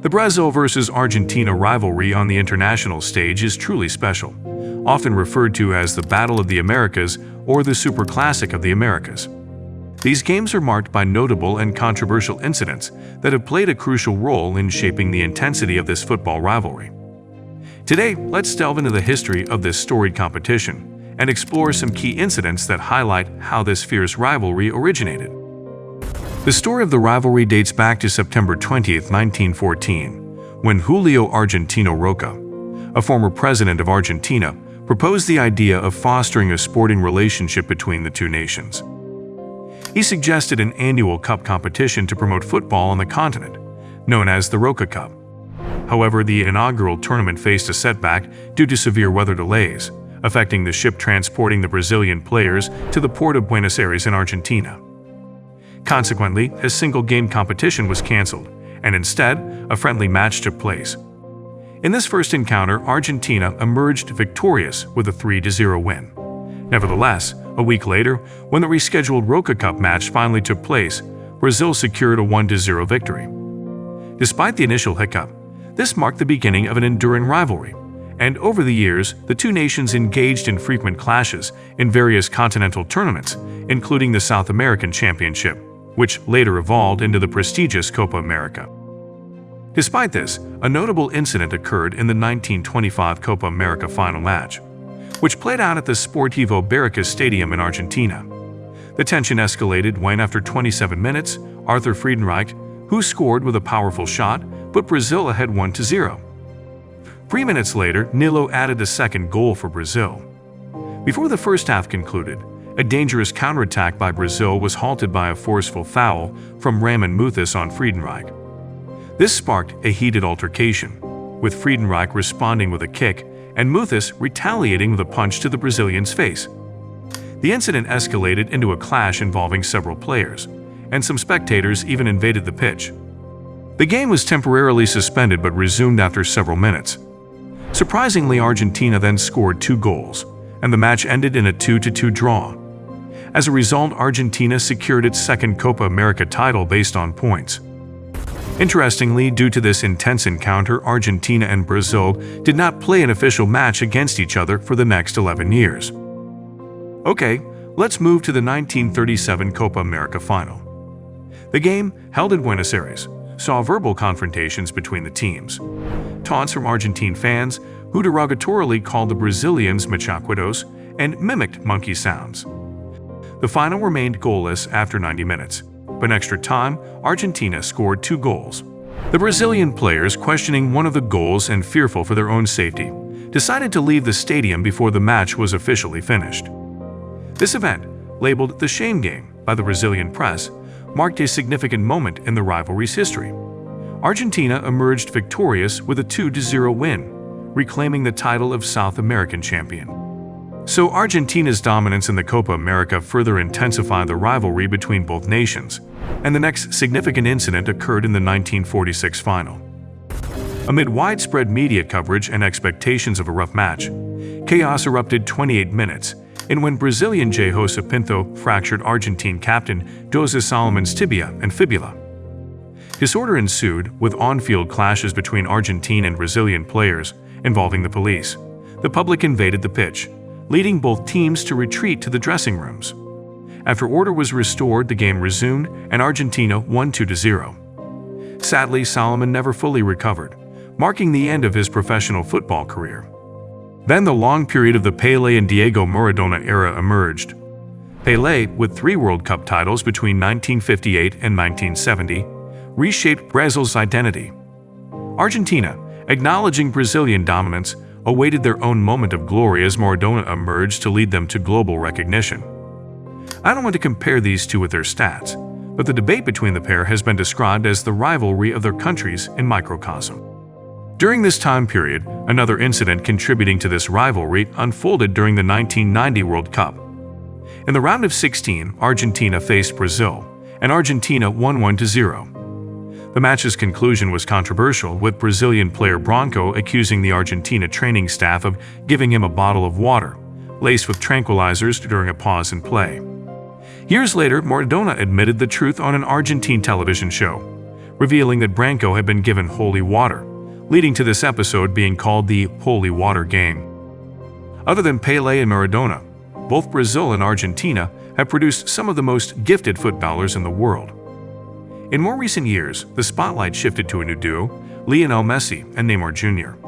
The Brazil vs. Argentina rivalry on the international stage is truly special, often referred to as the Battle of the Americas or the Superclassic of the Americas. These games are marked by notable and controversial incidents that have played a crucial role in shaping the intensity of this football rivalry. Today, let's delve into the history of this storied competition and explore some key incidents that highlight how this fierce rivalry originated. The story of the rivalry dates back to September 20, 1914, when Julio Argentino Roca, a former president of Argentina, proposed the idea of fostering a sporting relationship between the two nations. He suggested an annual cup competition to promote football on the continent, known as the Roca Cup. However, the inaugural tournament faced a setback due to severe weather delays, affecting the ship transporting the Brazilian players to the port of Buenos Aires in Argentina. Consequently, a single-game competition was canceled, and instead, a friendly match took place. In this first encounter, Argentina emerged victorious with a 3-0 win. Nevertheless, a week later, when the rescheduled Roca Cup match finally took place, Brazil secured a 1-0 victory. Despite the initial hiccup, this marked the beginning of an enduring rivalry, and over the years, the two nations engaged in frequent clashes in various continental tournaments, including the South American Championship, which later evolved into the prestigious Copa America. Despite this, a notable incident occurred in the 1925 Copa America final match, which played out at the Sportivo Barracas Stadium in Argentina. The tension escalated when, after 27 minutes, Arthur Friedenreich, who scored with a powerful shot, put Brazil ahead 1-0. 3 minutes later, Nilo added a second goal for Brazil. Before the first half concluded, a dangerous counterattack by Brazil was halted by a forceful foul from Ramon Muthis on Friedenreich. This sparked a heated altercation, with Friedenreich responding with a kick and Muthis retaliating with a punch to the Brazilian's face. The incident escalated into a clash involving several players, and some spectators even invaded the pitch. The game was temporarily suspended but resumed after several minutes. Surprisingly, Argentina then scored 2 goals, and the match ended in a 2-2 draw. As a result, Argentina secured its second Copa America title based on points. Interestingly, due to this intense encounter, Argentina and Brazil did not play an official match against each other for the next 11 years. Okay, let's move to the 1937 Copa America final. The game, held in Buenos Aires, saw verbal confrontations between the teams. Taunts from Argentine fans, who derogatorily called the Brazilians machacueros and mimicked monkey sounds. The final remained goalless after 90 minutes, but in extra time, Argentina scored 2 goals. The Brazilian players, questioning one of the goals and fearful for their own safety, decided to leave the stadium before the match was officially finished. This event, labeled the Shame Game by the Brazilian press, marked a significant moment in the rivalry's history. Argentina emerged victorious with a 2-0 win, reclaiming the title of South American champion. So Argentina's dominance in the Copa America further intensified the rivalry between both nations, and the next significant incident occurred in the 1946 final. Amid widespread media coverage and expectations of a rough match, chaos erupted 28 minutes in when Brazilian Jose Pinto fractured Argentine captain Jose Salomon's tibia and fibula. Disorder ensued, with on-field clashes between Argentine and Brazilian players involving the police. The public invaded the pitch, leading both teams to retreat to the dressing rooms. After order was restored, the game resumed, and Argentina won 2-0. Sadly, Salomon never fully recovered, marking the end of his professional football career. Then the long period of the Pelé and Diego Maradona era emerged. Pelé, with 3 World Cup titles between 1958 and 1970, reshaped Brazil's identity. Argentina, acknowledging Brazilian dominance, awaited their own moment of glory as Maradona emerged to lead them to global recognition. I don't want to compare these two with their stats, but the debate between the pair has been described as the rivalry of their countries in microcosm. During this time period, another incident contributing to this rivalry unfolded during the 1990 World Cup. In the round of 16, Argentina faced Brazil, and Argentina won 1-0. The match's conclusion was controversial, with Brazilian player Branco accusing the Argentina training staff of giving him a bottle of water, laced with tranquilizers, during a pause in play. Years later, Maradona admitted the truth on an Argentine television show, revealing that Branco had been given holy water, leading to this episode being called the Holy Water Game. Other than Pelé and Maradona, both Brazil and Argentina have produced some of the most gifted footballers in the world. In more recent years, the spotlight shifted to a new duo, Lionel Messi and Neymar Jr.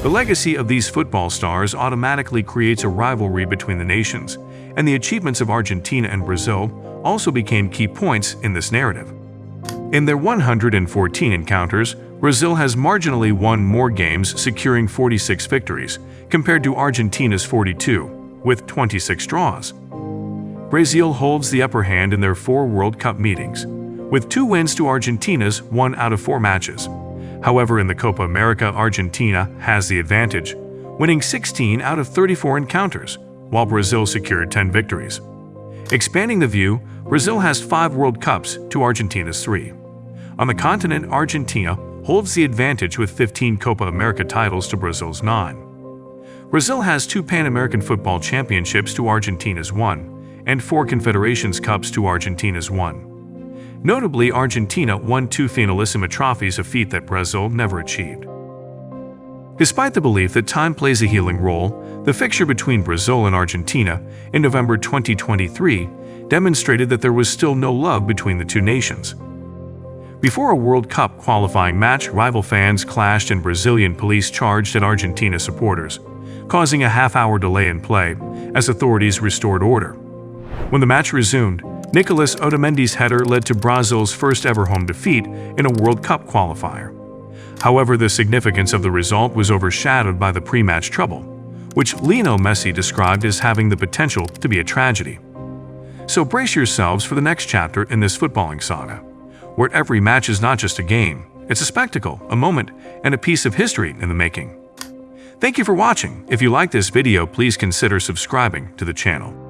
The legacy of these football stars automatically creates a rivalry between the nations, and the achievements of Argentina and Brazil also became key points in this narrative. In their 114 encounters, Brazil has marginally won more games, securing 46 victories, compared to Argentina's 42, with 26 draws. Brazil holds the upper hand in their 4 World Cup meetings, with 2 wins to Argentina's 1 out of 4 matches. However, in the Copa America, Argentina has the advantage, winning 16 out of 34 encounters, while Brazil secured 10 victories. Expanding the view, Brazil has 5 World Cups to Argentina's 3. On the continent, Argentina holds the advantage with 15 Copa America titles to Brazil's 9. Brazil has 2 Pan American Football Championships to Argentina's 1, and 4 Confederations Cups to Argentina's 1. Notably, Argentina won 2 Finalissima trophies, a feat that Brazil never achieved. Despite the belief that time plays a healing role, the fixture between Brazil and Argentina in November 2023 demonstrated that there was still no love between the two nations. Before a World Cup qualifying match, rival fans clashed and Brazilian police charged at Argentina supporters, causing a half-hour delay in play as authorities restored order. When the match resumed, Nicolas Otamendi's header led to Brazil's first-ever home defeat in a World Cup qualifier. However, the significance of the result was overshadowed by the pre-match trouble, which Lionel Messi described as having the potential to be a tragedy. So brace yourselves for the next chapter in this footballing saga, where every match is not just a game, it's a spectacle, a moment, and a piece of history in the making. Thank you for watching. If you like this video, please consider subscribing to the channel.